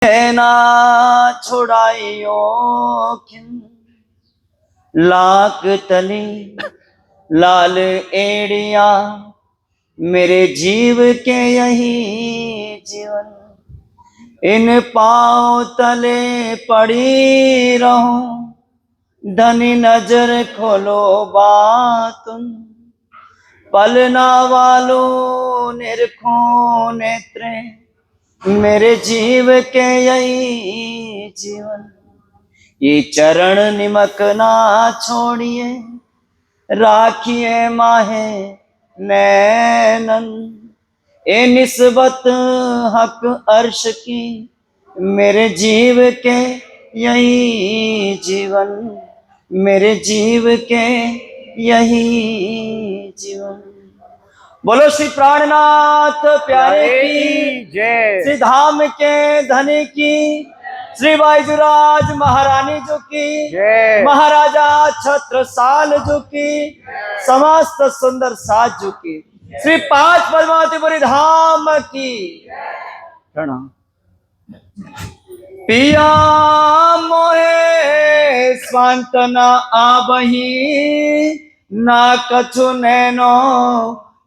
ना छुड़ाइयो खिन लाख तली लाल एड़िया मेरे जीव के यही जीवन इन पाँव तले पड़ी रहूं धनी नजर खोलो बातुन पलना वालों निरखो नेत्रे मेरे जीव के यही जीवन ये चरण निमक ना छोड़िए राखिए माहे नैनन ए निस्बत हक अर्श की मेरे जीव के यही जीवन मेरे जीव के यही जीवन। बोलो श्री प्राणनाथ प्यारे की जय। श्री धाम के धनी की श्री बाईजुराज महारानी जो की जय। महाराजा छत्रसाल जो की समस्त सुंदर साज जो की श्री पांच पद्मावतीपुरी धाम की प्रणाम। पिया मोहे स्वांतना आबही ना कछु नैनो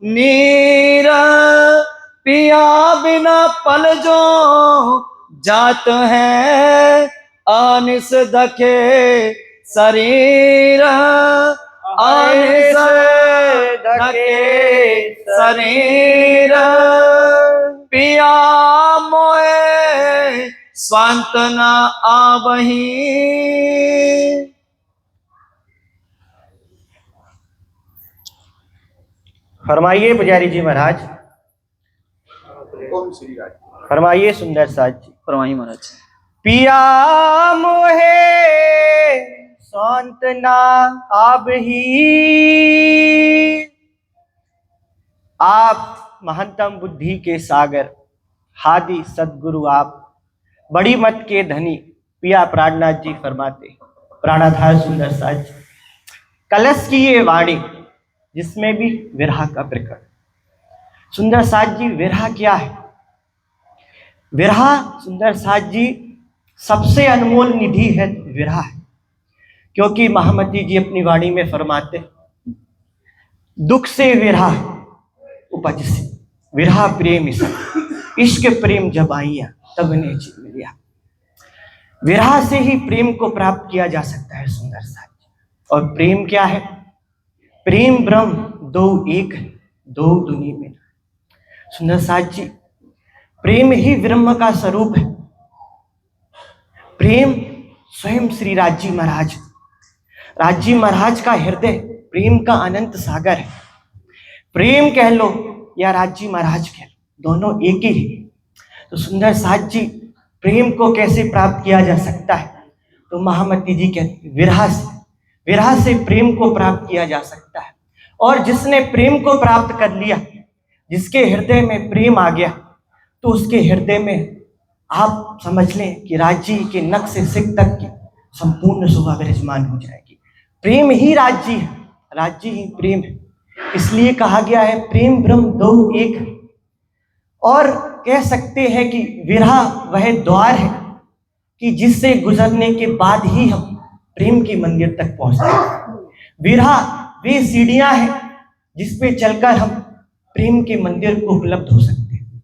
नीर पिया बिना पल जो जात है अनिस दखे शरीर अनिस दखे शरीर पिया मोए स्वांतना आबही। फरमाइए पुजारी जी महाराज, फरमाइए सुंदर साज जी। फरमाइए महाराज। पिया मोहे सांतना आबही। आप महंतम बुद्धि के सागर हादि सदगुरु, आप बड़ी मत के धनी पिया प्राणनाथ जी फरमाते, प्राणाधार सुंदर साज जी। कलश की ये वाणी जिसमें भी विरह का प्रकट। सुंदर साज जी, विरह क्या है? विरह सुंदर साज जी सबसे अनमोल निधि है, विरह है। क्योंकि महामती जी अपनी वाणी में फरमाते, दुख से विरह उपज से विरह प्रेम इश्क प्रेम जब आइया तब ने जी मिलिया। विरह से ही प्रेम को प्राप्त किया जा सकता है सुंदर साज जी। और प्रेम क्या है? प्रेम ब्रह्म दो एक दो दुनी में। सुंदर साज जी, प्रेम ही ब्रह्म का स्वरूप है। प्रेम स्वयं श्री राजी महाराज, राजी महाराज का हृदय प्रेम का अनंत सागर है। प्रेम कह लो या राजी महाराज कह लो, दोनों एक ही है। तो सुंदर साज जी, प्रेम को कैसे प्राप्त किया जा सकता है? तो महामती जी कहते विरह से प्रेम को प्राप्त किया जा सकता है। और जिसने प्रेम को प्राप्त कर लिया, जिसके हृदय में प्रेम आ गया, तो उसके हृदय में आप समझ लें कि राज्य के नख से सिख तक की संपूर्ण शोभा विराजमान हो जाएगी। प्रेम ही राज्य है, राज्य ही प्रेम है। इसलिए कहा गया है प्रेम ब्रह्म दो एक। और कह सकते हैं कि विरह वह द्वार है कि जिससे गुजरने के बाद ही हम प्रेम के मंदिर तक पहुंचते हैं। विरह वे सीढ़ियां हैं जिस पे चलकर हम प्रेम के मंदिर को उपलब्ध हो सकते हैं।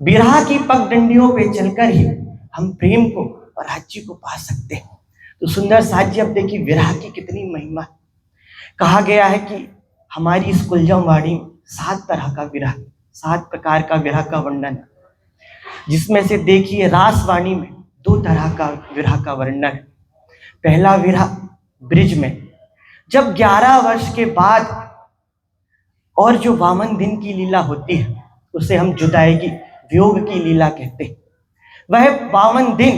विरह की पगडंडियों पे चलकर ही हम प्रेम को और राज्य को पा सकते हैं। तो सुंदर साज जी, अब देखिए विरह की कितनी महिमा। कहा गया है कि हमारी इस कुलजम वाणी में 7 तरह का विरह, 7 प्रकार का विरह का वर्णन, जिसमें से देखिए रासवाणी में 2 तरह का विरह का वर्णन है। पहला विरह ब्रिज में, जब 11 वर्ष के बाद और जो 52 दिन की लीला होती है उसे हम जुदाई की वियोग की लीला कहते हैं। वह 52 दिन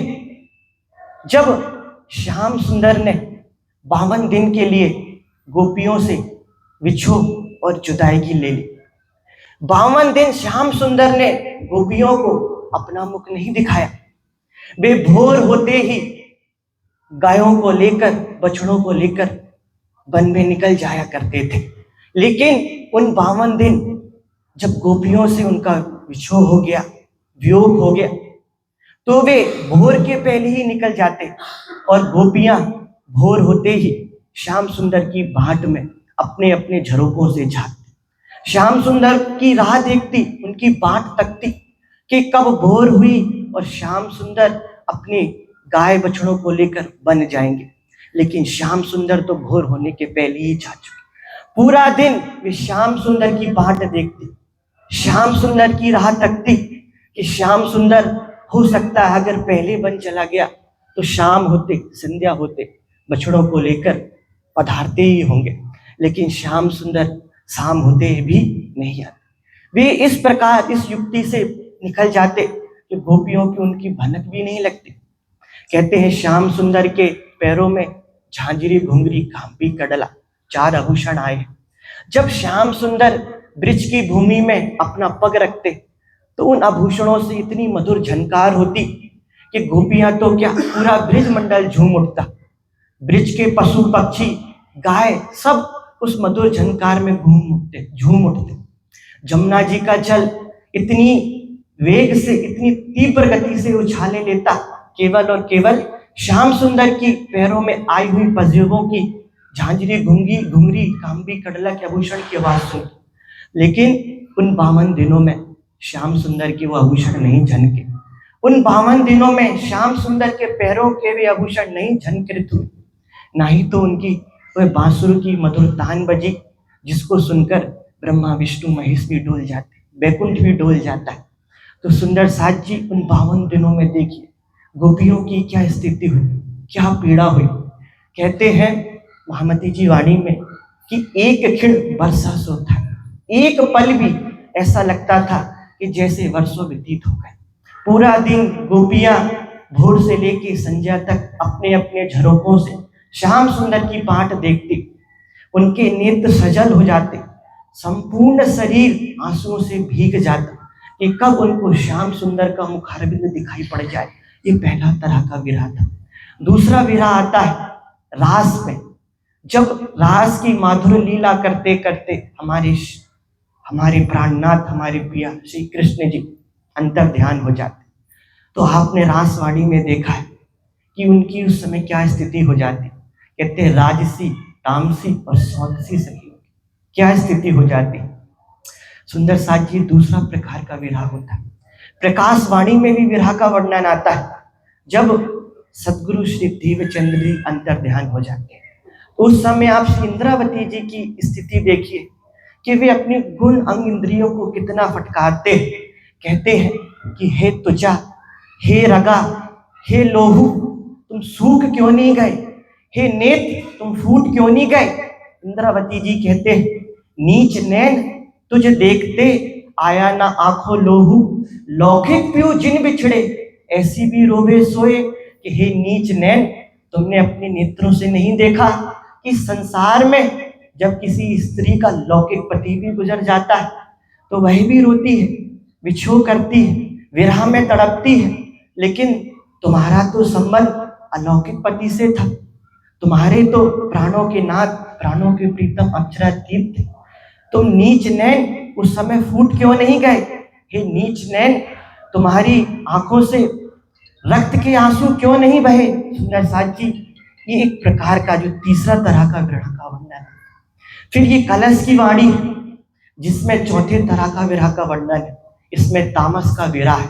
जब श्याम सुंदर ने 52 दिन के लिए गोपियों से विछोह और जुदाई की ले ली। 52 दिन श्याम सुंदर ने गोपियों को अपना मुख नहीं दिखाया। वे भोर होते ही गायों को लेकर, बछड़ों को लेकर वन में निकल जाया करते थे। लेकिन उन 52 दिन जब गोपियों से उनका विछोह हो गया, वियोग हो गया, तो वे भोर के पहले ही निकल जाते और गोपियां भोर होते ही श्याम सुंदर की बाट में अपने अपने झरोकों से झांकती, श्याम सुंदर की राह देखती, उनकी बाट तकती कि कब भोर हुई और श्याम सुंदर अपने गाय बछड़ों को लेकर बन जाएंगे। लेकिन श्याम सुंदर तो भोर होने के पहले ही जा चुके। पूरा दिन वे श्याम सुंदर की बाट देखती, श्याम सुंदर की राह तकती कि श्याम सुंदर हो सकता है अगर पहले बन चला गया तो शाम होते संध्या होते बछड़ों को लेकर पधारते ही होंगे। लेकिन श्याम सुंदर शाम होते भी नहीं आते। वे इस प्रकार इस युक्ति से निकल जाते कि गोपियों की उनकी भनक भी नहीं लगती। कहते हैं श्याम सुंदर के पैरों में झांझरी घुंघरी कांपी कड़ला 4 आभूषण आए। जब श्याम सुंदर ब्रिज की भूमि में अपना पग रखते तो उन आभूषणों से इतनी मधुर झनकार होती कि गोपियां तो क्या पूरा ब्रिज मंडल झूम उठता। ब्रिज के पशु पक्षी गाय सब उस मधुर झनकार में झूम उठते। जमुना जी का जल इतनी वेग से इतनी तीव्र गति से उछाले लेता केवल और केवल श्याम सुंदर की पैरों में आई हुई पजेबों की झांझरी घुंघरी कांबी कड़ला के आभूषण की आवाज सुन। लेकिन उन 52 दिनों में श्याम सुंदर के वो आभूषण नहीं झनके। उन 52 दिनों में श्याम सुंदर के पैरों के वे आभूषण नहीं झनकृत हुए, ना ही तो उनकी वह बांसुर की मधुर तान बजी जिसको सुनकर ब्रह्मा विष्णु महेश भी डोल जाते, बैकुंठ भी डोल जाता है। तो सुंदर साथ जी उन 52 दिनों में देखिए गोपियों की क्या स्थिति हुई, क्या पीड़ा हुई। कहते हैं महामती जी वाणी में कि एक क्षण वर्षा सो था, एक पल भी ऐसा लगता था कि जैसे वर्षों व्यतीत हो गए। पूरा दिन गोपियां भोर से लेके संध्या तक अपने अपने झरोकों से श्याम सुंदर की बाट देखती, उनके नेत्र सजल हो जाते, संपूर्ण शरीर आंसुओं से भीग जाता कि कब उनको श्याम सुंदर का मुखारबिंद दिखाई पड़ जाए। ये पहला तरह का विरह था। दूसरा विरह आता है रास में। जब रास की माधुर लीला करते करते हमारे प्राणनाथ हमारे पिया श्री कृष्ण जी अंतर ध्यान हो जाते, तो आपने रासवाड़ी में देखा है कि उनकी उस समय क्या स्थिति हो जाती। कहते हैं राजसी तामसी और सौदसी सखी क्या स्थिति हो जाती। सुंदर साथ जी दूसरा प्रकार का विरह होता है। प्रकाशवाणी में भी विरह का वर्णन आता है। जब सदगुरु श्री देवचंद्र जी अंतर ध्यान हो जाते हैं तो उस समय आप श्री इंद्रावती जी की स्थिति देखिए कि वे अपनी गुण अंग इंद्रियों को कितना फटकारते हैं। कहते हैं कि हे त्वचा, हे रगा, हे लोहू, तुम सूख क्यों नहीं गए, हे नेत्र तुम फूट क्यों नहीं गए। इंद्रावती जी कहते हैं नीच नैन तुझे देखते आया ना आंखों लोहू, लौकिक प्यू जिन बिछड़े ऐसी भी रोवे सोए। कि हे नीच नैन, तुमने अपने नेत्रों से नहीं देखा कि संसार में जब किसी स्त्री का लौकिक पति भी गुजर जाता है तो वह भी रोती है, विछोह करती है, विरह में तड़पती है। लेकिन तुम्हारा तो संबंध अलौकिक पति से था, तुम्हारे तो प्राणों के नाथ प्राणों के प्रीतम अक्षरातीत थे। तुम नीच नैन उस समय फूट क्यों नहीं गए। हे नीच नैन, तुम्हारी आंखों से रक्त के आंसू क्यों नहीं बहे। सुंदर साथ जी ये एक प्रकार का जो तीसरा तरह का विरह का वर्णन है। फिर ये कलश की वाणी जिसमें चौथे तरह का विरह का वर्णन है। इसमें तामस का विरह है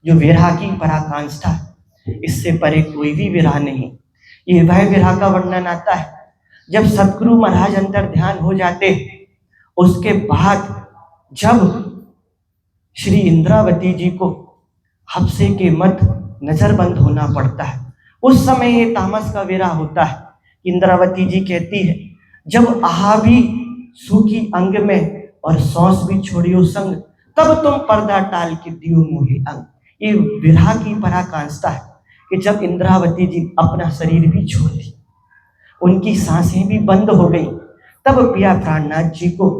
जो विरह की पराकाष्ठा है, इससे परे कोई भी विरह नहीं। ये वह विरह का वर्णन आता है जब सदगुरु महाराज अंतर ध्यान हो जाते हैं, उसके बाद जब श्री इंद्रावती जी को हफ्से के मध्य नजरबंद होना पड़ता है, उस समय ये तामस का विरह होता है। इंद्रावती जी कहती है जब आहा भी सूखी अंग में और सौंस भी छोड़ियो संग, तब तुम पर्दा टाल के दियो मोहे अंग। ये विरह की पराकाष्ठा है कि जब इंद्रावती जी अपना शरीर भी छोड़ दी, उनकी सांसें भी बंद हो गई, तब पिया प्राणनाथ जी को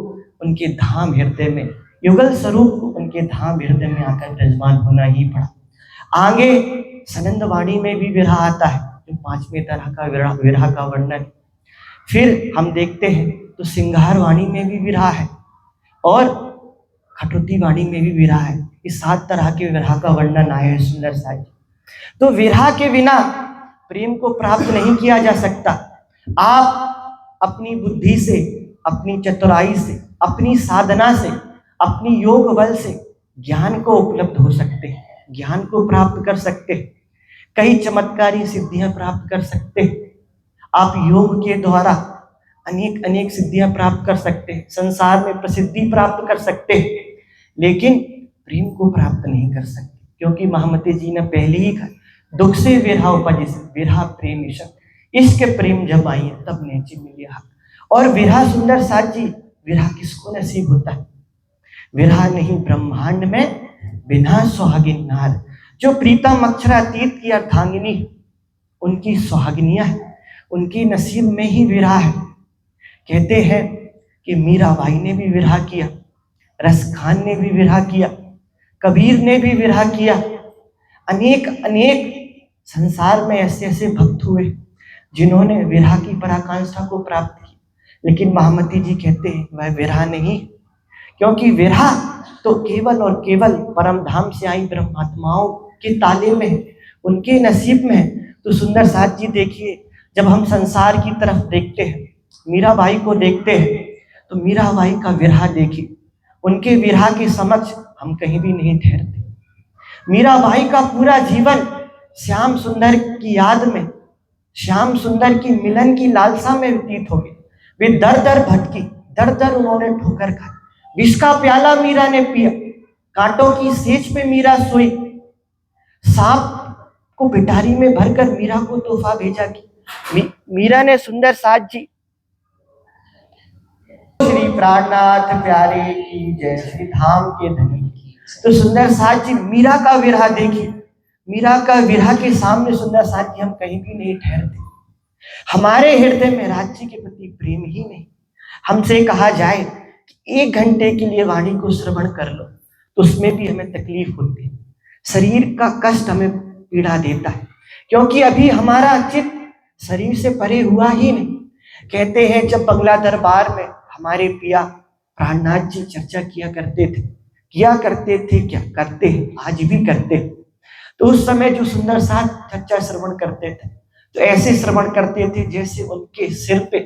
उनके धाम हृदय में युगल स्वरूप उनके धाम हृदय में आकर विराजमान होना ही पड़ा। आगे सनंदवाणी में भी विरह आता है जो 5वें तरह का विरह का वर्णन। फिर हम देखते हैं तो सिंगारवाणी में भी विरह है और खटुती वाणी में भी विरह है। इस 7 तरह के विरह का वर्णन आया है सुंदर साथ। तो विरह के बिना प्रेम को प्राप्त नहीं किया जा सकता। आप अपनी बुद्धि से, अपनी चतुराई से, अपनी साधना से, अपनी योग बल से ज्ञान को उपलब्ध हो सकते हैं, ज्ञान को प्राप्त कर सकते हैं, कई चमत्कारी सिद्धियां प्राप्त कर सकते हैं। आप योग के द्वारा अनेक अनेक सिद्धियां प्राप्त कर सकते हैं, संसार में प्रसिद्धि प्राप्त कर सकते हैं, लेकिन प्रेम को प्राप्त नहीं कर सकते, क्योंकि महामती जी ने पहले ही कहा, दुख से विरह उपजिस विरह प्रेम ईशक, इश्क प्रेम जब आई तब नेचे मिले हक। और विरह सुंदर साथ जी, विरह किसको नसीब होता है? विरह नहीं ब्रह्मांड में बिना सुहागिन नार, जो प्रीतम अक्षरातीत की अर्धांगिनी, उनकी सुहागिनियां है, उनकी नसीब में ही विरह है। कहते हैं कि मीराबाई ने भी विरह किया, रस खान ने भी विरह किया, कबीर ने भी विरह किया, अनेक अनेक संसार में ऐसे ऐसे भक्त हुए जिन्होंने विरह की पराकाष्ठा को प्राप्त की, लेकिन महामती जी कहते हैं वह विरह नहीं, क्योंकि विरह तो केवल और केवल परम धाम से आई ब्रह्मात्माओं के ताले में है, उनके नसीब में है। तो सुंदर साथ जी देखिए, जब हम संसार की तरफ देखते हैं, मीराबाई को देखते हैं, तो मीराबाई का विरह देखिए, उनके विरह के समक्ष हम कहीं भी नहीं ठहरते। मीराबाई का पूरा जीवन श्याम सुंदर की याद में, श्याम सुंदर की मिलन की लालसा में व्यतीत हो गए। वे दर दर भटकी, दर दर उन्होंने ठोकर खाई, विष का प्याला मीरा ने पिया, कांटों की सेज पे मीरा सोई, सांप को पिटारी में भरकर मीरा को तोहफा भेजा कि मीरा ने सुंदर साथ जी, श्री प्राणनाथ प्यारे की जय, श्री धाम के धनी की। तो सुंदर साथ जी मीरा का विरह देखिए, मीरा का विरह के सामने सुंदर साथ जी हम कहीं भी नहीं ठहरते। हमारे हृदय में राज्य के प्रति प्रेम ही नहीं। हमसे कहा जाए कि 1 घंटे के लिए वाणी को श्रवण कर लो, तो उसमें भी हमें तकलीफ होती है, शरीर का कष्ट हमें पीड़ा देता है, क्योंकि अभी हमारा चित्त शरीर से परे हुआ ही नहीं। कहते हैं जब बंगला दरबार में हमारे पिया प्राणनाथ जी चर्चा किया करते थे, क्या करते हैं, आज भी करते हैं, तो उस समय जो सुंदर साथ चर्चा श्रवण करते थे, तो ऐसे श्रवण करते थे जैसे उनके सिर पे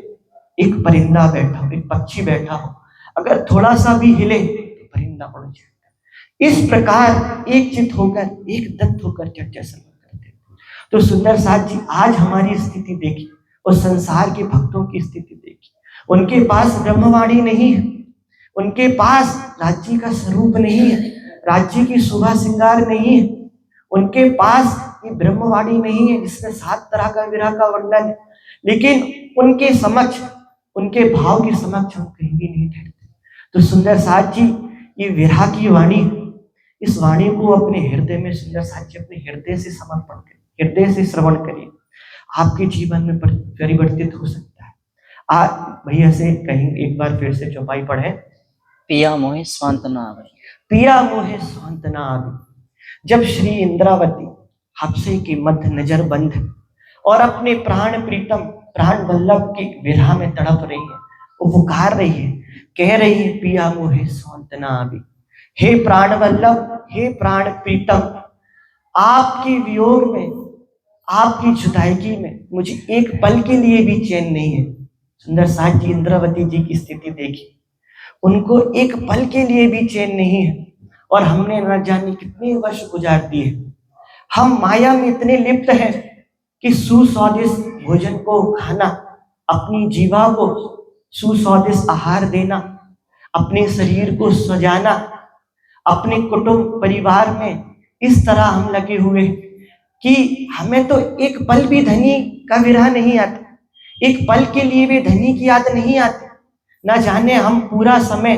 एक परिंदा बैठा हो, एक पक्षी बैठा हो, अगर थोड़ा सा भी हिले तो परिंदा उड़ जाएगा। इस प्रकार एक चित होकर, एक दत्त होकर चर्चा श्रवण करते थे। तो सुंदर साथ जी आज हमारी स्थिति देखिए और संसार के भक्तों की स्थिति देखिए, उनके पास ब्रह्मवाणी नहीं है, उनके पास राज्य का स्वरूप नहीं है, राज्य की शोभा श्रृंगार नहीं है, उनके पास ये ब्रह्मवाणी नहीं है जिसमें 7 तरह का विरह का वर्णन है, लेकिन उनके समक्ष, उनके भाव के समक्ष हम कहीं भी नहीं ठहरते। तो सुंदर साथ जी ये विरह की वाणी, इस वाणी को अपने हृदय में सुंदर साथ जी अपने हृदय से समर्पण करिए, हृदय से श्रवण करिए, आपके जीवन में परिवर्तित हो सकता है। आज भैया से कहीं एक बार फिर से चौपाई पढ़े, पिया मोहे स्वांत न आवे, पिया मोहे स्वांत न आवे। जब श्री इंद्रावती हादसे के मध्य नजर बंद और अपने प्राण प्रीतम प्राण वल्लभ के विरह में तड़प रही है, वो पुकार रही है, कह रही है पिया मोहे स्वांत न आवे, हे प्राण वल्लभ, हे प्राण प्रीतम, आपके वियोग में, आपकी जुदाई में मुझे एक पल के लिए भी चैन नहीं है। सुंदर साथ जी इंद्रावती जी की स्थिति देखी, उनको एक पल के लिए भी चैन नहीं है, और हमने न जाने कितने वर्ष गुजार दिए। हम माया में इतने लिप्त हैं कि सुस्वादिष्ट भोजन को खाना, अपनी जीवा को सुस्वादिष्ट आहार देना, अपने शरीर को सजाना, अपने कुटुंब परिवार में इस तरह हम लगे हुए कि हमें तो एक पल भी धनी का विरह नहीं आता, एक पल के लिए भी धनी की याद नहीं आती। न जाने हम पूरा समय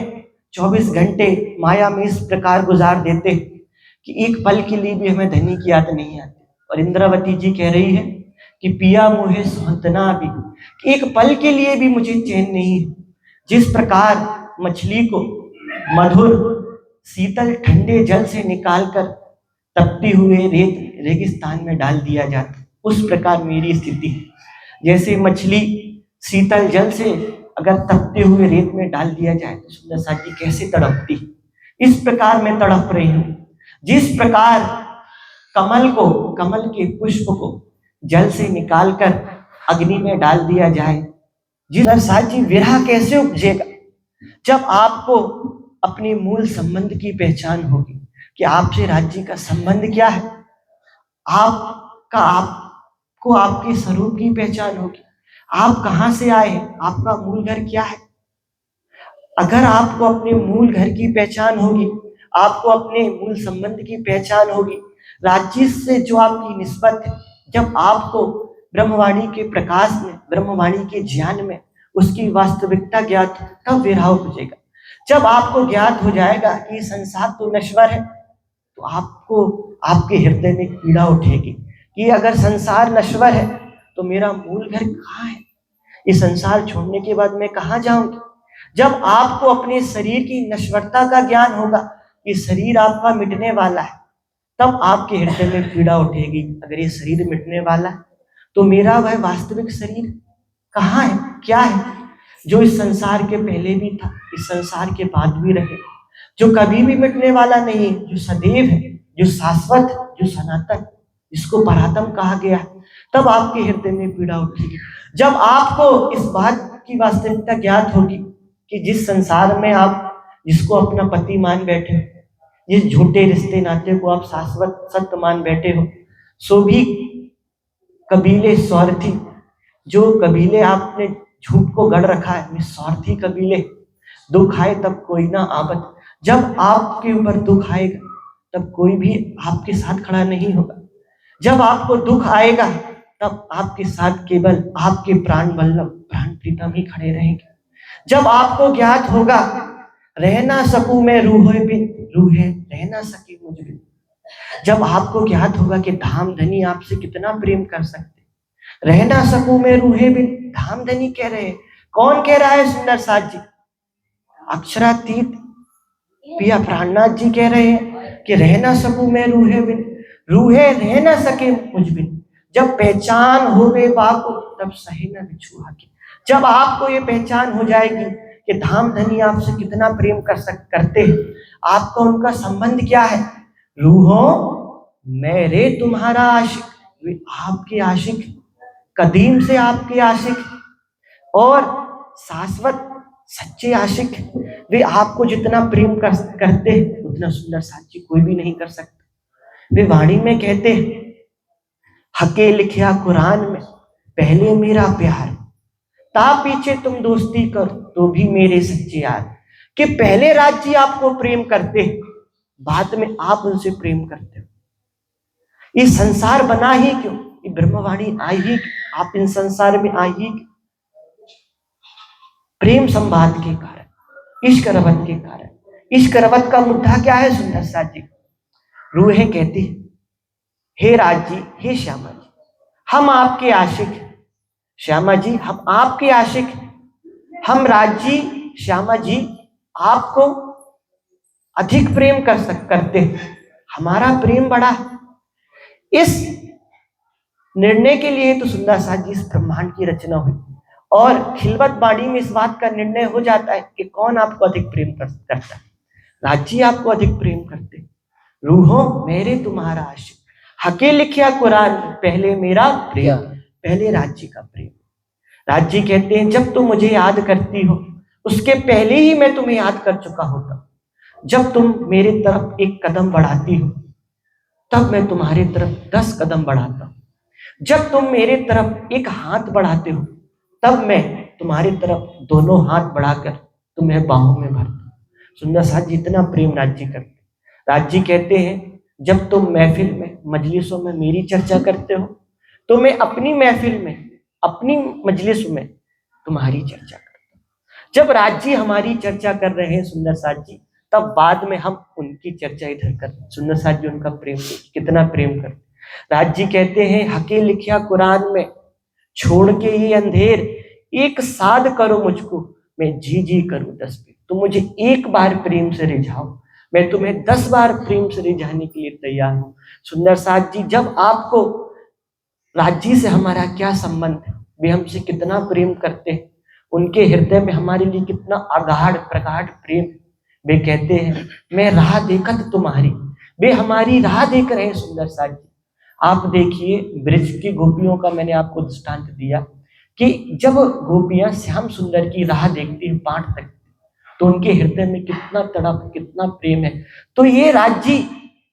24 घंटे माया में इस प्रकार गुजार देते कि एक पल के लिए भी हमें धनी की याद नहीं आती। और इंद्रावती जी कह रही है कि पिया मोहे स्वांत न आवे, कि एक पल के लिए भी मुझे चैन नहीं है। जिस प्रकार मछली को मधुर शीतल ठंडे जल से निकालकर तपती हुए रेगिस्तान में डाल दिया जाता, उस प्रकार मेरी स्थिति है। जैसे मछली शीतल जल से अगर तपते हुए रेत में डाल दिया जाए तो सुंदर साथ जी कैसे तड़पती, इस प्रकार मैं तड़प रही हूँ। जिस प्रकार कमल के पुष्प को जल से निकालकर अग्नि में डाल दिया जाए। जी सुंदरसाज जी, विरह कैसे उपजेगा जब आपको अपने मूल संबंध की पहचान होगी कि आपसे राज्य का संबंध क्या है, आपको आपके स्वरूप की पहचान होगी, आप कहां से आए हैं, आपका मूल घर क्या है। अगर आपको अपने मूल घर की पहचान होगी, आपको अपने मूल संबंध की पहचान होगी, राज्य से जो आपकी निस्बत है, जब आपको ब्रह्मवाणी के प्रकाश में, ब्रह्मवाणी के ज्ञान में उसकी वास्तविकता ज्ञात, तब विरह उपजेगा। जब आपको ज्ञात हो जाएगा कि संसार तो नश्वर है, तो आपको आपके हृदय में पीड़ा उठेगी कि अगर संसार नश्वर है तो मेरा मूल घर कहाँ है, ये संसार छोड़ने के बाद मैं कहाँ जाऊंगी। जब आपको अपने शरीर की नश्वरता का ज्ञान होगा कि शरीर आपका मिटने वाला है, तब आपके हृदय में पीड़ा उठेगी, अगर ये शरीर मिटने वाला है तो मेरा वह वास्तविक शरीर कहाँ है, क्या है, जो इस संसार के पहले भी था, इस संसार के बाद भी रहे, जो कभी भी मिटने वाला नहीं, जो सदैव है, जो शाश्वत, जो सनातन, जिसको परात्म कहा गया। तब आपके हृदय में पीड़ा उठेगी जब आपको इस बात की वास्तविकता ज्ञात होगी कि जिस संसार में आप जिसको अपना पति मान बैठे हो, जिस झूठे रिश्ते नाते को आप शाश्वत सत्य मान बैठे हो, सो भी कबीले स्वार्थी, जो कबीले आपने झूठ को गढ़ रखा है, वे स्वार्थी कबीले। दुख आए तब कोई ना आबत, जब आपके ऊपर दुख आएगा तब कोई भी आपके साथ खड़ा नहीं होगा। जब आपको दुख आएगा तब आपके साथ केवल आपके प्राण वल्लभ, प्राण प्रीतम ही खड़े रहेंगे। जब आपको ज्ञात होगा रह ना सकूं मैं रूहे बिन, रूहे रह ना सके मुझ बिन, जब आपको ज्ञात होगा कि धाम धनी आपसे कितना प्रेम कर सकते, रह ना सकूं मैं रूहे बिन, धाम धनी कह रहे हैं। कौन कह रहा है? सुंदरसाज जी, अक्षरातीत पिया प्राणनाथ जी कह रहे हैं कि रह ना सकूं मैं रूहे बिन, रूहे रह ना सके मुझ बिन, जब पहचान होवे बाको तब सहे न बिछुआ के। जब आपको ये पहचान हो जाएगी कि धाम धनी आपसे कितना प्रेम करते हैं, आपका उनका संबंध क्या है, रूहो मेरे तुम्हारा आशिक, वे आपके आशिक, कदीम से आपके आशिक, और शाश्वत सच्चे आशिक, वे आपको जितना प्रेम करते हैं उतना सुंदर साची कोई भी नहीं कर सकता। वे वाणी में कहते हैं, हके लिखिया कुरान में पहले मेरा प्यार, ता पीछे तुम दोस्ती कर तो भी मेरे सच्चे यार, कि पहले राज्य आपको प्रेम करते, बाद में आप उनसे प्रेम करते हो। ये संसार बना ही क्यों, ये ब्रह्मवाणी आई ही, आप इन संसार में आई ही प्रेम संवाद के कारण, इश्क रवत के कारण। इश्क रवत का मुद्दा क्या है? सुंदर सा जी रूहें कहती है, हे राज जी, हे श्यामा जी, हम आपके आशिक, श्यामा जी हम आपके आशिक, हम राज जी श्यामा जी आपको अधिक प्रेम करते हैं, हमारा प्रेम बड़ा है। इस निर्णय के लिए तो सुंदर सा जी इस ब्रह्मांड की रचना हुई, और खिलवत बाड़ी में इस बात का निर्णय हो जाता है कि कौन आपको अधिक प्रेम करता है। राज्य आपको अधिक प्रेम करते, रूहो मेरे तुम्हारा आशिक, हके लिखिया कुरान पहले मेरा प्रेम, पहले राज्य का प्रेम। राज्य कहते हैं, जब तुम मुझे याद करती हो उसके पहले ही मैं तुम्हें याद कर चुका होता। जब तुम मेरे तरफ एक कदम बढ़ाती हो तब मैं तुम्हारी तरफ 10 कदम बढ़ाता हूं। जब तुम मेरे तरफ एक हाथ बढ़ाते हो तब मैं तुम्हारी तरफ दोनों हाथ बढ़ाकर तुम्हें बाहों में भरता हूं। सुंदर साथ जितना प्रेम राज्य करते। राज्य कहते हैं, जब तुम महफिल में, मजलिसों में मेरी चर्चा करते हो तो मैं अपनी महफिल में, अपनी मजलिस में तुम्हारी चर्चा करता हूं। जब राज्य हमारी चर्चा कर रहे हैं सुंदर साथ जी, तब बाद में हम उनकी चर्चा इधर कर रहे हैं। सुंदर साथ जी उनका प्रेम कितना प्रेम करते। राज्य कहते हैं, हके लिखिया कुरान में छोड़ के ये अंधेर, एक साध करो मुझको मैं जी जी करूं 10 पे। तुम मुझे एक बार प्रेम से रिझाओ, मैं तुम्हें 10 बार प्रेम से रिझाने के लिए तैयार हूं। सुंदर साथ जी, जब आपको राज्य से हमारा क्या संबंध है, वे हमसे कितना प्रेम करते हैं, उनके हृदय में हमारे लिए कितना अगाढ़ प्रगाढ़ प्रेम। वे कहते हैं, मैं राह देखत तुम्हारी वे हमारी राह देख रहे हैं सुंदर साथ जी। आप देखिए ब्रज की गोपियों का मैंने आपको दृष्टांत दिया कि जब गोपियां श्याम सुंदर की राह देखती हैं पाठ तक, तो उनके हृदय में कितना तड़प, कितना प्रेम है। तो ये राज्य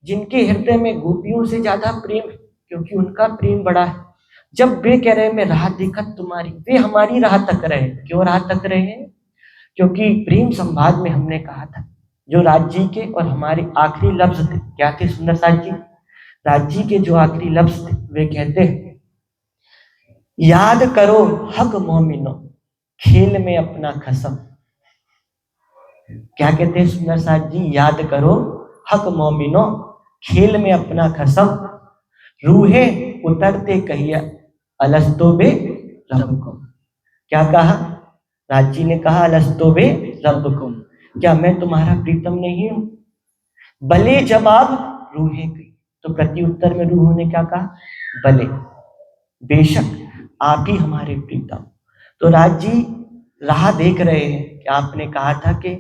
जिनके हृदय में गोपियों से ज्यादा प्रेम है, क्योंकि उनका प्रेम बड़ा है। जब वे कह रहे हैं मैं राह देखा तुम्हारी, वे हमारी राह तक रहे हैं। क्यों राह तक रहे हैं? क्योंकि प्रेम संवाद में हमने कहा था जो राज्य के और हमारे आखिरी लफ्ज थे, क्या थे सुंदर साथ जी? राज्य के जो आखिरी लफ्ज थे वे कहते हैं याद करो हक मोमिनो खेल में अपना खसम। क्या कहते हैं सुंदर साथ जी? याद करो हक मोमिनो खेल में अपना खसम, रूहे उतरते कहिया अलस्तो बे रब्बकुम। क्या कहा? राजी ने कहा अलस्तो बे रब्बकुम, क्या मैं तुम्हारा प्रीतम नहीं हूं? भले जवाब रूहे गई, तो प्रति उत्तर में रूह ने क्या कहा? भले, बेशक आप ही हमारे प्रीतम। तो राजी राह देख रहे हैं कि आपने कहा था कि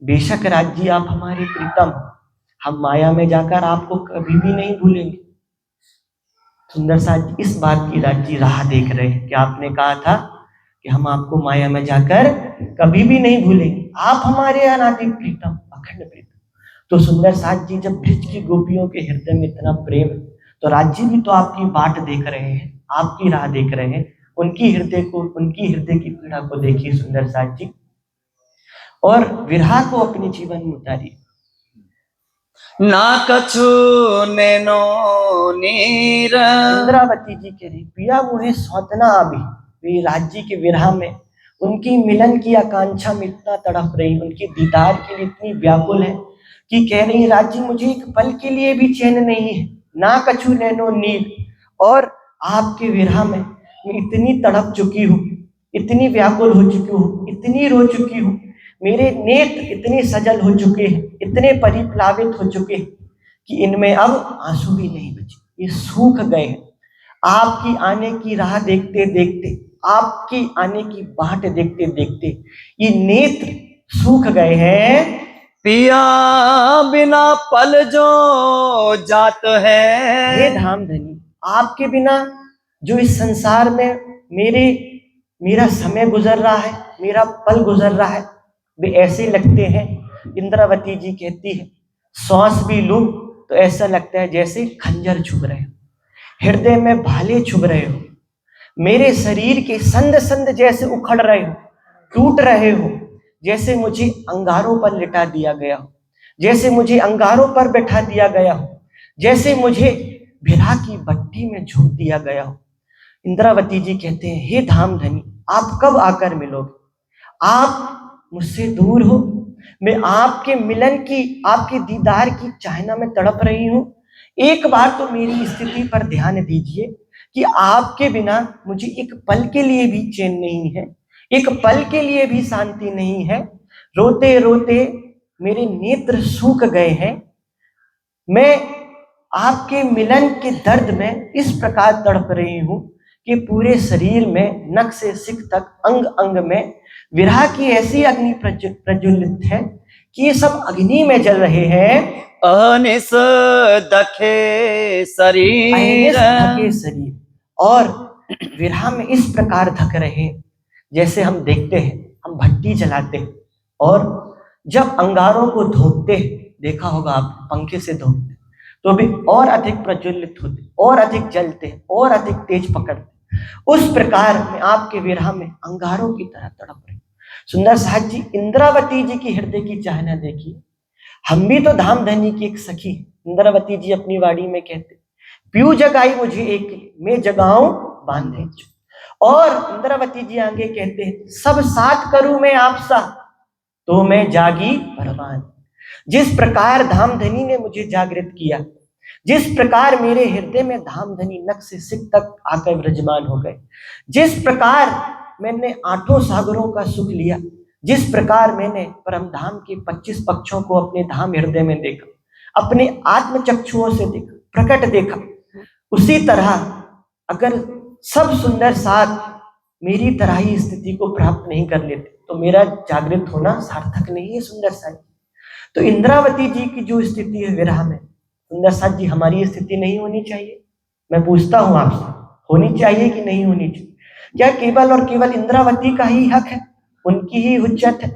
बेशक राज्य आप हमारे प्रीतम, हम माया में जाकर आपको कभी भी नहीं भूलेंगे। सुंदर साथ इस बात की राज्य राह देख रहे हैं कि आपने कहा था कि हम आपको माया में जाकर कभी भी नहीं भूलेंगे, आप हमारे अनादि प्रीतम, अखंड प्रीतम। तो सुंदर साथ जी जब ब्रज की गोपियों के हृदय में इतना प्रेम है, तो राज्य भी तो आपकी बाट देख रहे हैं, आपकी राह देख रहे हैं। उनकी हृदय को, उनकी हृदय की पीड़ा को देखिए सुंदर साथ जी, और विरहा को अपने जीवन में उतारिए। ना कछु नैनो नीर। इंद्रावती जी कह रही पिया मुहे सौतना अभी। वे राज्य के विरह में उनकी मिलन की आकांक्षा में इतना तड़प रही, उनके दीदार के लिए इतनी व्याकुल है कि कह रही राज्य मुझे एक पल के लिए भी चैन नहीं है। ना कछु नैनो नीर, और आपके विरह में मैं इतनी तड़प चुकी हूँ, इतनी व्याकुल हो चुकी हूँ, इतनी रो चुकी हूँ, मेरे नेत्र इतने सजल हो चुके हैं, इतने परिप्लावित हो चुके हैं कि इनमें अब आंसू भी नहीं बचे, ये सूख गए हैं। आपकी आने की राह देखते देखते, आपकी आने की बाट देखते देखते ये नेत्र सूख गए हैं। पिया बिना पल जो जात हे है। धामधनी, आपके बिना जो इस संसार में मेरा समय गुजर रहा है, मेरा पल गुजर रहा है, वे ऐसे लगते हैं। इंद्रावती जी कहती है सांस भी लूं तो ऐसा लगता है जैसे खंजर चुभ रहे हो, हृदय में भाले चुभ रहे हो, मेरे शरीर के संद संद जैसे उखड़ रहे हो, टूट रहे हो, जैसे मुझे अंगारों पर लिटा दिया गया हो, जैसे मुझे अंगारों पर बैठा दिया गया हो, जैसे मुझे भिरा की भट्टी में झोंक दिया गया हो। इंद्रावती जी कहते हैं हे धामधनी, आप कब आकर मिलोगे? आप मुझसे दूर हो, मैं आपके मिलन की, आपके दीदार की चाहना में तड़प रही हूं। एक बार तो मेरी स्थिति पर ध्यान दीजिए कि आपके बिना मुझे एक पल के लिए भी चैन नहीं है, एक पल के लिए भी शांति नहीं है। रोते रोते मेरे नेत्र सूख गए हैं। मैं आपके मिलन के दर्द में इस प्रकार तड़प रही हूं कि पूरे शरीर में नख से सिख तक अंग अंग में विरह की ऐसी अग्नि प्रज्वलित है कि ये सब अग्नि में जल रहे हैं। अनिस दखे शरीर। धके शरीर, और विरह में इस प्रकार धक रहे हैं जैसे हम देखते हैं, हम भट्टी जलाते हैं और जब अंगारों को धोते, देखा होगा आप पंखे से धोते तो भी और अधिक प्रज्वलित होते, और अधिक जलते, और अधिक तेज पकड़ते। उस प्रकार में आपके विरह में अंगारों की तरह तड़प रहे। सुंदर साथ जी इंद्रावती जी की हृदय की चाहना देखिए। हम भी तो धामधनी की एक सखी। इंद्रावती जी अपनी वाणी में कहते पीऊ जगाई मुझे एक, मैं जगाऊं बांधे। और इंद्रावती जी आगे कहते हैं सब साथ करूं मैं आपसा, तो मैं जागी परवान। जिस प्रकार धामधनी ने मुझे जागृत किया, जिस प्रकार मेरे हृदय में धामधनी नख से सिख तक आकर विराजमान हो गए, जिस प्रकार मैंने आठों सागरों का सुख लिया, जिस प्रकार मैंने परम धाम के 25 पक्षों को अपने धाम हृदय में देखा, अपने आत्म चक्षुओं से देखा, प्रकट देखा, उसी तरह अगर सब सुंदर साथ मेरी तरह ही स्थिति को प्राप्त नहीं कर लेते तो मेरा जागृत होना सार्थक नहीं है सुंदर साथ। तो इंद्रावती जी की जो स्थिति है विरह में, सुंदर साथ जी, हमारी ये स्थिति नहीं होनी चाहिए? मैं पूछता हूं आपसे, होनी चाहिए कि नहीं होनी चाहिए? क्या केवल और केवल इंद्रावती का ही हक है, उनकी ही हुज्जत है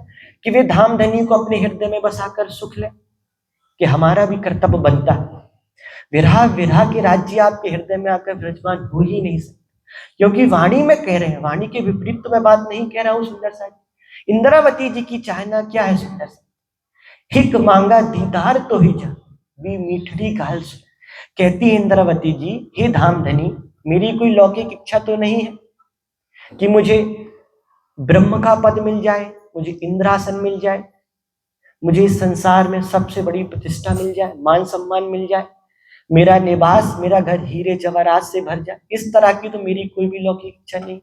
कि वे धामधनी को अपने हृदय में बसाकर सुख ले? कि हमारा भी कर्तव्य बनता है? विरहा विरहा के राज्य आपके हृदय में आकर विराजमान हो ही नहीं सकते, क्योंकि वाणी में कह रहे हैं, वाणी के विपरीत तो मैं बात नहीं कह रहा हूं सुंदर साथ। इंद्रावती जी की चाहना क्या है सुंदर साथ? हिक मांगा दीदार तो ही जा, भी मीठड़ी गाल सुन। कहती है इंद्रावती जी, हे धामधनी, मेरी कोई लौकिक इच्छा तो नहीं है कि मुझे ब्रह्म का पद मिल जाए, मुझे इंद्रासन मिल जाए, मुझे इस संसार में सबसे बड़ी प्रतिष्ठा मिल जाए, मान सम्मान मिल जाए, मेरा निवास, मेरा घर हीरे जवाहरात से भर जाए। इस तरह की तो मेरी कोई भी लौकिक इच्छा नहीं।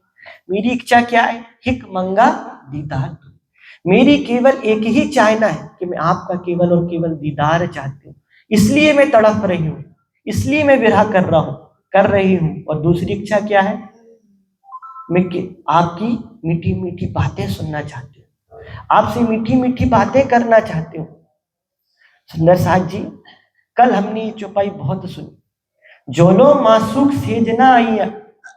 मेरी इच्छा क्या है? हिक मंगा दीदार तो। मेरी केवल एक ही चाहना है कि मैं आपका केवल और केवल दीदार चाहती हूँ, इसलिए मैं तड़प रही हूँ, इसलिए मैं विरह कर रही हूँ। और दूसरी इच्छा क्या है? मैं आपकी मीठी मीठी बातें सुनना चाहती हूँ, आपसे मीठी मीठी बातें करना चाहती हूँ। सुंदर साथ जी, कल हमने ये चौपाई बहुत सुनी, जोलो मासूक सेज ना आई,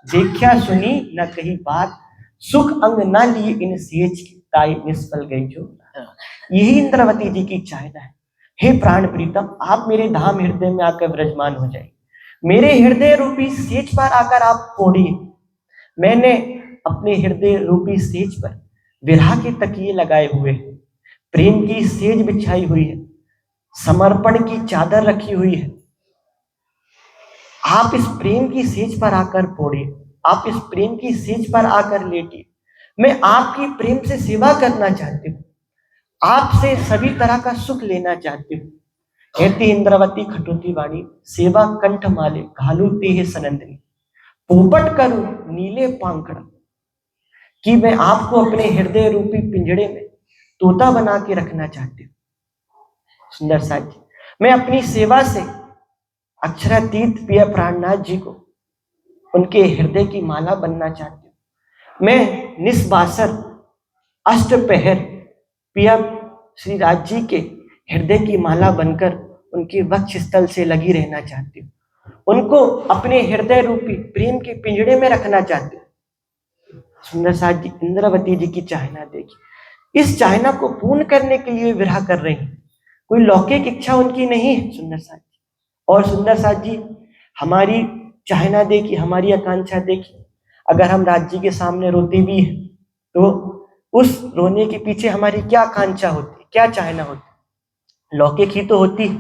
देखा सुनी न कही बात, सुख अंग ना लिए इन सेज की, ताई निष्फल गई जो। यही इंद्रावती जी की चाहना है। हे प्राण प्रीतम, आप मेरे धाम हृदय में आकर विराजमान हो जाए, मेरे हृदय रूपी सेज पर आकर आप पौड़िए। मैंने अपने हृदय रूपी सेज पर विरह के तकिए लगाए हुए हैं, प्रेम की सेज बिछाई हुई है, समर्पण की चादर रखी हुई है। आप इस प्रेम की सेज पर आकर पौड़िए, आप इस प्रेम की सेज पर आकर लेटिए। मैं आपकी प्रेम से सेवा करना चाहती हूँ, आपसे सभी तरह का सुख लेना चाहती हूँ। कहती इंद्रावती खटोती वाणी, सेवा कंठ माले घालू तेह सनंदनी, पोपट करूं नीले पांखड़ा, कि मैं आपको अपने हृदय रूपी पिंजड़े में तोता बना के रखना चाहती हूँ। सुंदर साथ जी, मैं अपनी सेवा से अक्षरातीत पिया प्राणनाथ जी को उनके हृदय की माला बनना चाहती हूँ। मैं निस्वासर अष्टपहर पिया श्री राज जी के हृदय की माला बनकर उनके वक्ष स्थल से लगी रहना चाहती हूँ, उनको अपने हृदय रूपी प्रेम के पिंजड़े में रखना चाहती हूँ। सुंदर साथ जी, इंद्रावती जी की चाहना देखिए, इस चाहना को पूर्ण करने के लिए विरह कर रही हैं, कोई लौकिक इच्छा उनकी नहीं है सुंदर साथ जी। और सुंदर साथ जी, हमारी चाहना देखिए, हमारी आकांक्षा देखिए, अगर हम राज्य के सामने रोते भी हैं तो उस रोने के पीछे हमारी क्या आकांक्षा होती, क्या चाहना होती? लौकिक ही तो होती है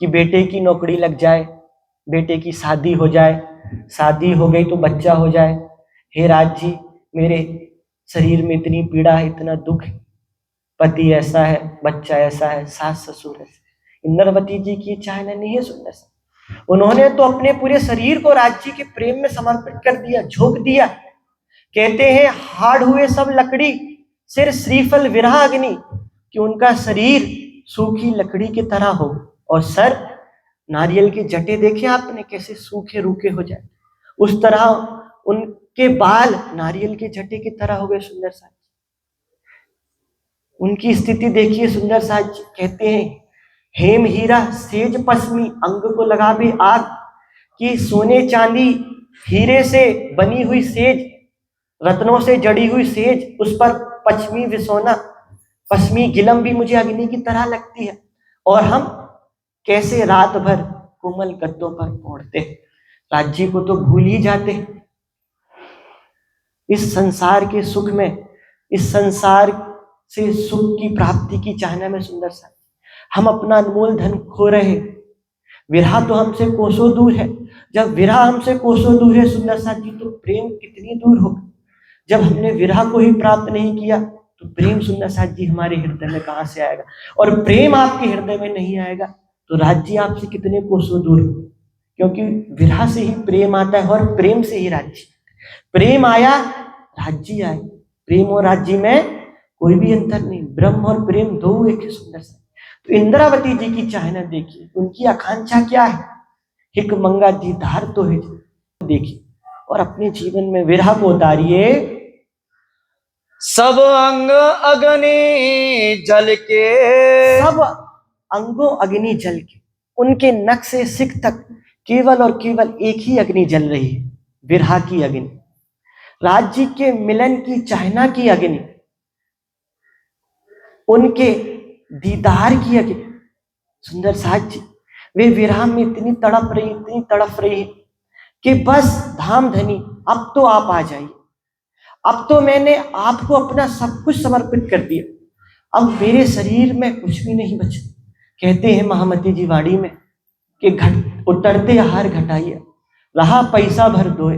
कि बेटे की नौकरी लग जाए, बेटे की शादी हो जाए, शादी हो गई तो बच्चा हो जाए। हे राज जी, मेरे शरीर में इतनी पीड़ा है, इतना दुख है, पति ऐसा है, बच्चा ऐसा है, सास ससुर ऐसा। इंद्रावती जी की चाहना नहीं है सुंदर सा, उन्होंने तो अपने पूरे शरीर को राज्य के प्रेम में समर्पित कर दिया, झोंक दिया। कहते हैं हाड़ हुए सब लकड़ी, सिर श्रीफल विरह अग्नि, कि उनका शरीर सूखी लकड़ी की तरह हो और सर नारियल के जटे देखे आपने कैसे सूखे रूखे हो जाए, उस तरह उनके बाल नारियल के जटे की तरह हो गए। सुंदर साथ उनकी स्थिति देखिए सुंदर साथ। कहते हैं हेम हीरा सेज पश्मी, अंग को लगा भी आग, कि सोने चांदी हीरे से बनी हुई सेज, रत्नों से जड़ी हुई सेज, उस पर पश्चिमी विसोना, पश्चिमी गिलम भी मुझे अग्नि की तरह लगती है। और हम कैसे रात भर कोमल गद्दों पर पौड़ते, राज्य को तो भूल ही जाते। इस संसार के सुख में, इस संसार से सुख की प्राप्ति की चाहना में सुंदर सा हम अपना अनमोल धन खो रहे। विरह तो हमसे कोसों दूर है, जब विरह हमसे कोसों दूर है सुंदर साथ जी, तो प्रेम कितनी दूर होगा। जब हमने विरह को ही प्राप्त नहीं किया तो प्रेम सुंदर साथ जी हमारे हृदय में कहां से आएगा? और प्रेम आपके हृदय में नहीं आएगा तो राज्य आपसे कितने कोसों दूर हो, क्योंकि विरह से ही प्रेम आता है और प्रेम से ही राज्य। प्रेम आया राज्य आए, प्रेम और राज्य में कोई भी अंतर नहीं, ब्रह्म और प्रेम दो एक ही सुंदर सा। तो इंद्रावती जी की चाहना देखिए, उनकी आकांक्षा क्या है? हिक मंगा दीदार तो है, देखिए और अपने जीवन में विरह को उतारिए। सब अंग अग्नि जल के, सब अंगों अग्नि जल के, उनके नख से सिख तक केवल और केवल एक ही अग्नि जल रही है, विरह की अग्नि, राज्य के मिलन की चाहना की अग्नि, उनके दीदार की अग्नि। सुंदर साज जी वे विरह में इतनी तड़प रही कि बस धाम धनी अब तो आप आ जाइए, अब तो मैंने आपको अपना सब कुछ समर्पित कर दिया, अब मेरे शरीर में कुछ भी नहीं बचा। कहते हैं महामती जी वाणी में कि घट उतरते हार घटाइए, रहा पैसा भर दोए,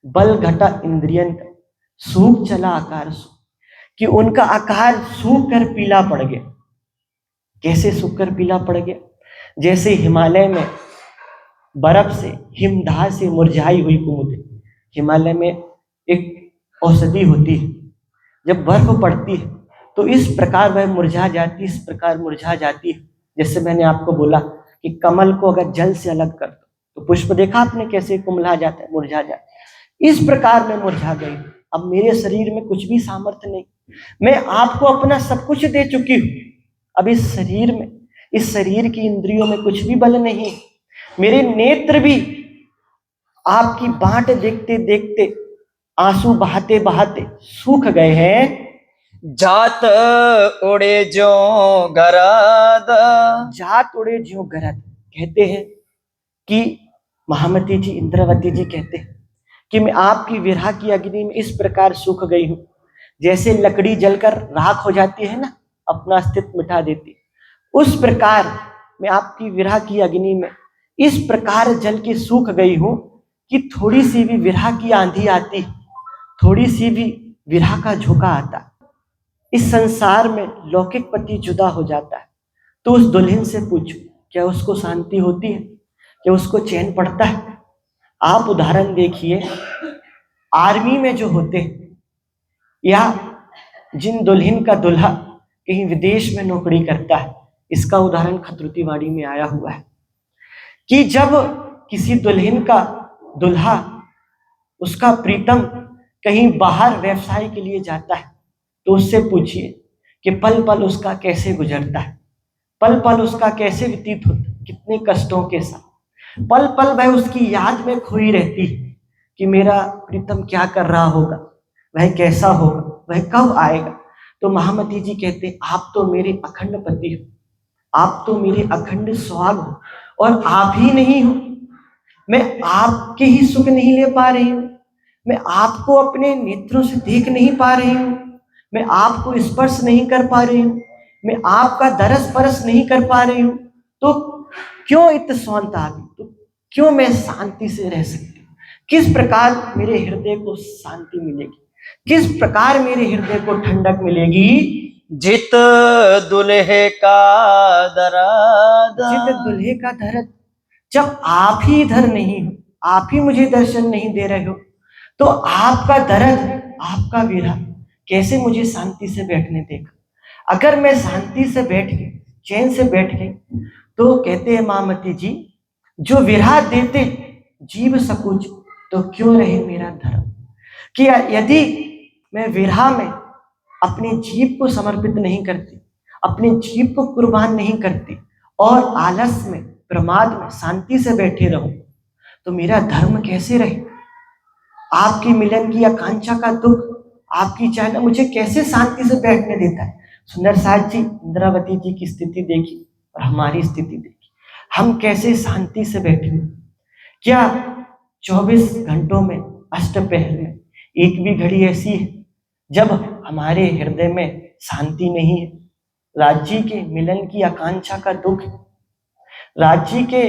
बल घटा इंद्रियन का, सूख चला आकार सूख, कि उनका आकार सूख कर पीला पड़ गया। कैसे सूख कर पीला पड़ गया? जैसे हिमालय में बर्फ से, हिमदाह से मुरझाई हुई कुमुद। हिमालय में एक औषधि होती है, जब बर्फ पड़ती है तो इस प्रकार वह मुरझा जाती, इस प्रकार मुरझा जाती है। जैसे मैंने आपको बोला कि कमल को अगर जल से अलग कर दो तो पुष्प देखा आपने कैसे कुमला जाता है, मुरझा जाता है। इस प्रकार मैं मुरझा गई। अब मेरे शरीर में कुछ भी सामर्थ्य नहीं, मैं आपको अपना सब कुछ दे चुकी हूँ, अब इस शरीर में, इस शरीर की इंद्रियों में कुछ भी बल नहीं। मेरे नेत्र भी आपकी बाट देखते देखते, आंसू बहाते बहाते सूख गए हैं। जात उड़े जो गरद, जात उड़े ज्यों गरद। कहते हैं कि महामती जी, इंद्रावती जी कहते हैं कि मैं आपकी विरह की अग्नि में इस प्रकार सूख गई हूं, जैसे लकड़ी जलकर राख हो जाती है ना, अपना अस्तित्व मिटा देती, उस प्रकार मैं आपकी विरह की अग्नि में इस प्रकार जल के सूख गई हूं कि थोड़ी सी भी विरह की आंधी आती, थोड़ी सी भी विरह का झोंका आता, इस संसार में लौकिक पति जुदा हो जाता है तो उस दुल्हन से पूछो क्या उसको शांति होती है, क्या उसको चैन पड़ता है? आप उदाहरण देखिए, आर्मी में जो होते हैं या जिन दुल्हन का दुल्हा कहीं विदेश में नौकरी करता है, इसका उदाहरण खतरुतीवाड़ी में आया हुआ है कि जब किसी दुल्हन का दुल्हा, उसका प्रीतम कहीं बाहर व्यवसाय के लिए जाता है तो उससे पूछिए कि पल पल उसका कैसे गुजरता है, पल पल उसका कैसे व्यतीत होता है, कितने कष्टों के साथ। पल पल वह उसकी याद में खोई रहती है कि मेरा प्रीतम क्या कर रहा होगा, वह कैसा होगा, वह कब आएगा। तो महामती जी कहते आप तो मेरे अखंड पति हो, आप तो मेरे अखंड सुहाग हो, और आप ही नहीं हो, मैं आपके ही सुख नहीं ले पा रही हूँ, मैं आपको अपने नेत्रों से देख नहीं पा रही हूँ, मैं आपको स्पर्श नहीं कर पा रही हूँ, मैं आपका दरस परस नहीं कर पा रही हूँ, तो क्यों इत स्वांता आ गई, तो क्यों मैं शांति से रह सकती हूँ? किस प्रकार मेरे हृदय को शांति मिलेगी, किस प्रकार मेरे हृदय को ठंडक मिलेगी? जित दुल्हे का दर्द, जित दुल्हे का दर्द। जब आप ही इधर नहीं हो, आप ही मुझे दर्शन नहीं दे रहे हो, तो आपका दर्द, आपका विरह कैसे मुझे शांति से बैठने देगा? अगर मैं शांति से बैठ गई, चैन से बैठ गई, तो कहते हैं महामती जी, जो विरह देते जीव सकुच, तो क्यों रहे मेरा धर्म। कि यदि मैं विरह में अपने जीव को समर्पित नहीं करती, अपने जीव को कुर्बान नहीं करती, और आलस में, प्रमाद में शांति से बैठे रहूं, तो मेरा धर्म कैसे रहे? आपकी मिलन की आकांक्षा का दुख, आपकी चाहना मुझे कैसे शांति से बैठने देता है? सुंदर साज जी, इंद्रावती जी की स्थिति देखी और हमारी स्थिति देखी, हम कैसे शांति से बैठे हुए। क्या 24 घंटों में, अष्टपहर में एक भी घड़ी ऐसी है जब हमारे हृदय में शांति नहीं है? राज्य के मिलन की आकांक्षा का दुख, राज्य के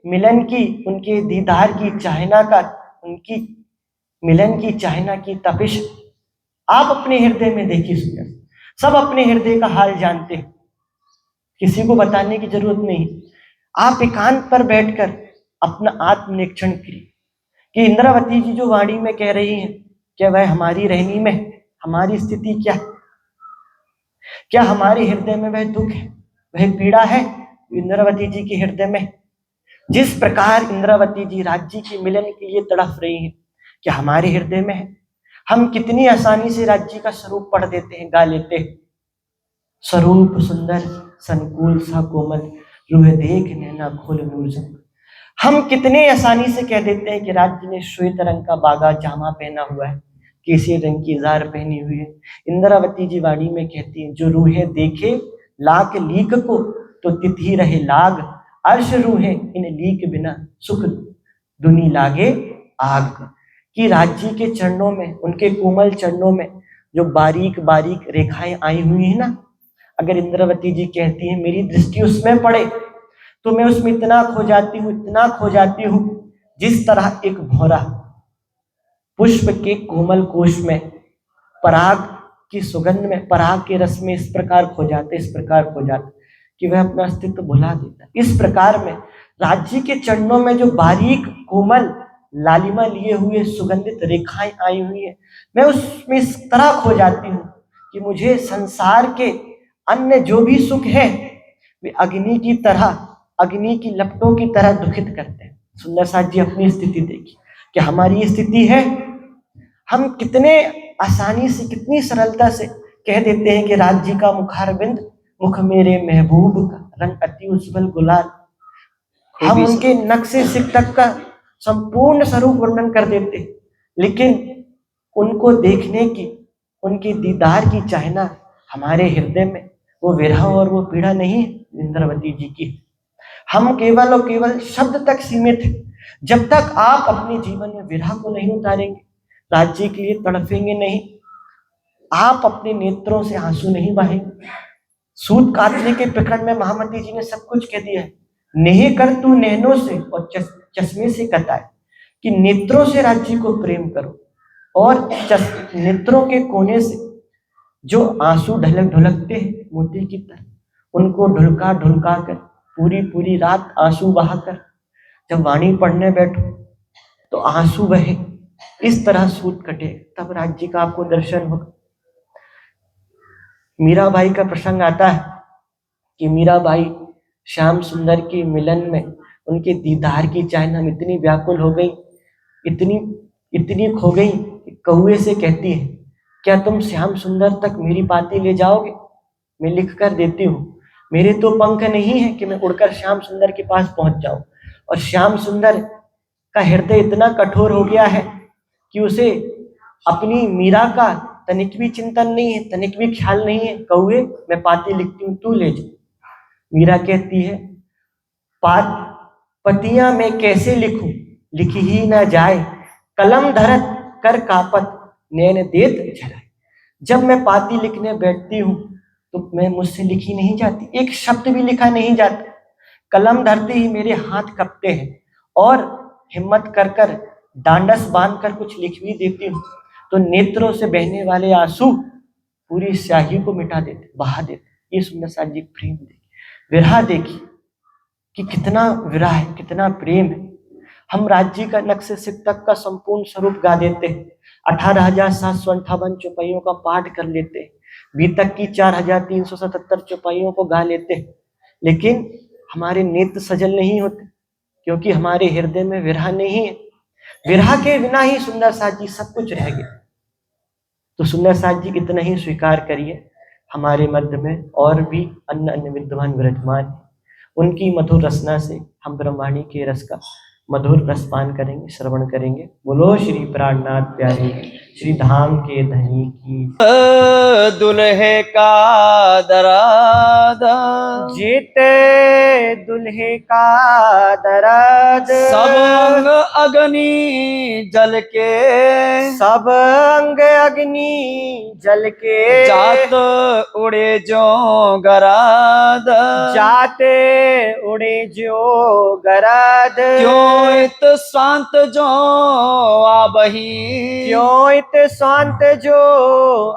मिलन की, उनके दीदार की चाहना का, उनकी मिलन की चाहना की तपिश आप अपने हृदय में देखिए। सुंदर, सब अपने हृदय का हाल जानते हैं, किसी को बताने की जरूरत नहीं। आप एकांत पर बैठकर अपना आत्मनिरीक्षण करिए कि इंद्रावती जी जो वाणी में कह रही हैं, क्या वह हमारी रहनी में, हमारी स्थिति क्या है? क्या हमारे हृदय में वह दुख है, वह पीड़ा है इंद्रावती जी के हृदय में? जिस प्रकार इंद्रावती जी राज्य के मिलन के लिए तड़प रही हैं, क्या हमारे हृदय में है? हम कितनी आसानी से राज्य का स्वरूप पढ़ देते हैं, गा लेते हैं, स्वरूप सुंदर संकुल सा कोमल, रूह देख नैना खोल नूर जहां। हम कितने आसानी से कह देते हैं कि राज्य ने श्वेत रंग का बागा जामा पहना हुआ है, केसरी रंग की जार पहनी हुई है। इंद्रावती जी वाणी में कहती हैं, जो रूहे देखे लाख लीक को तो तिथि रहे लाग, अर्श रूहे इन लीक बिना सुख दुनी लागे आग। कि राज्य के चरणों में, उनके कोमल चरणों में जो बारीक बारीक रेखाएं आई हुई है ना, अगर इंद्रावती जी कहती है मेरी दृष्टि उसमें पड़े तो मैं उसमें इतना खो जाती हूँ, इतना खो जाती हूँ, जिस तरह एक भौरा पुष्प के कोमल कोश में पराग की सुगंध में, पराग के रस में इस प्रकार खो जाते, इस प्रकार खो जाते कि वह अपना अस्तित्व भुला देता। इस प्रकार में राज्य के चरणों में जो बारीक कोमल लालिमा लिए हुए सुगंधित रेखाएं आई हुई है, मैं उसमें इस तरह खो जाती हूँ कि मुझे संसार के अन्य जो भी सुख है वे अग्नि की तरह, अग्नि की लपटों की तरह दुखित करते हैं। सुंदर साथ जी अपनी स्थिति देखिए कि हमारी स्थिति है, हम कितने आसानी से, कितनी सरलता से कह देते हैं कि राज्य का मुखारबिंद मुख मेरे महबूब का, रंग अति उज्जवल गुलाल। हम उनके नक्शे सिक तक का संपूर्ण स्वरूप वर्णन कर देते, लेकिन उनको देखने की, उनके दीदार की चाहना हमारे हृदय में वो विरह और वो पीड़ा नहीं है इंद्रावती जी की। हम केवल और केवल शब्द तक सीमित हैं। जब तक आप अपने जीवन में विरह को नहीं उतारेंगे, राज्य के लिए तड़पेंगे नहीं, आप अपने नेत्रों से आंसू नहीं बहाएंगे। सूत काटने के प्रकरण में महामती जी ने सब कुछ कह दिया है। नेह कर तू नैनों से और चश्मे से कताए, कि नेत्रों से राज्य को प्रेम करो, और नेत्रों के कोने से जो आंसू ढुलकते हैं मोती की तरह, उनको ढुलका ढुलका कर पूरी पूरी रात आंसू बहाकर जब वाणी पढ़ने बैठो तो आंसू बहे, इस तरह सूत कटे, तब राज्य का आपको दर्शन होगा। मीराबाई का प्रसंग आता है कि मीराबाई श्याम सुंदर के मिलन में, उनके दीदार की चाहना में इतनी व्याकुल हो गई, इतनी इतनी खो गई, कौए से कहती है, क्या तुम श्याम सुंदर तक मेरी पाती ले जाओगे? मैं लिख कर देती हूँ, मेरे तो पंख नहीं है कि मैं उड़कर श्याम सुंदर के पास पहुंच जाऊं। और श्याम सुंदर का हृदय इतना कठोर हो गया है कि उसे अपनी मीरा का तनिक भी चिंतन नहीं है, तनिक भी ख्याल नहीं है। कौए, मैं पाती लिखती हूँ, तू ले जा। मीरा कहती है, पतियां मैं कैसे लिखूं, लिखी ही ना जाए, कलम धरत कर कापत नैन देत झराए। जब मैं पाती लिखने बैठती हूँ तो मैं मुझसे लिखी नहीं जाती, एक शब्द भी लिखा नहीं जाता। कलम धरते ही मेरे हाथ कपते हैं, और हिम्मत कर कर डांडस बांध कर कुछ लिख भी देती हूँ तो नेत्रों से बहने वाले आंसू पूरी स्याही को मिटा देते, बहा देते। ये सुंदर साथ जी प्रेम देखिए, विरह देखिए कि कितना विरह है, कितना प्रेम है। हम राज्य का नक्शे सिक तक का संपूर्ण स्वरूप गा देते हैं, 18,758 चौपाइयों का पाठ कर लेते हैं, बीतक की 4,377 चौपाइयों को गा लेते हैं, लेकिन हमारे नेत्र सजल नहीं होते, क्योंकि हमारे हृदय में विरह नहीं है। विरह के बिना ही सुंदर साथ जी सब कुछ रह गया। तो सुंदर साथ जी इतना ही स्वीकार करिए, हमारे मध्य में और भी अन्य अन्य विद्वान विराजमान, उनकी मधुर रसना से हम ब्रह्माणी के रस का मधुर रसपान करेंगे, श्रवण करेंगे। बोलो श्री प्राणनाथ प्यारे श्री धाम के धनी की। दुल्हे का दराद, जीते दुल्हे का दर्द, सब अंग अग्नि जल के, सब अंग अग्नि जल के, जात उड़े जो गराद, जाते उड़े जो गराद, क्यों इत शांत जो आबही, क्यों इत शांत जो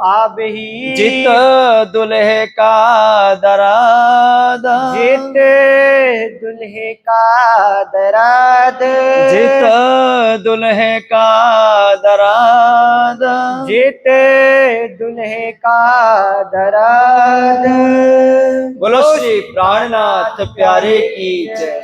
आबही, जित दुल्हे का दराद, जित दुल्हे का दराद, जित दुल्हे का दराद, जित दुल्हे का दराद। बोलो श्री प्राणनाथ प्यारे की जय।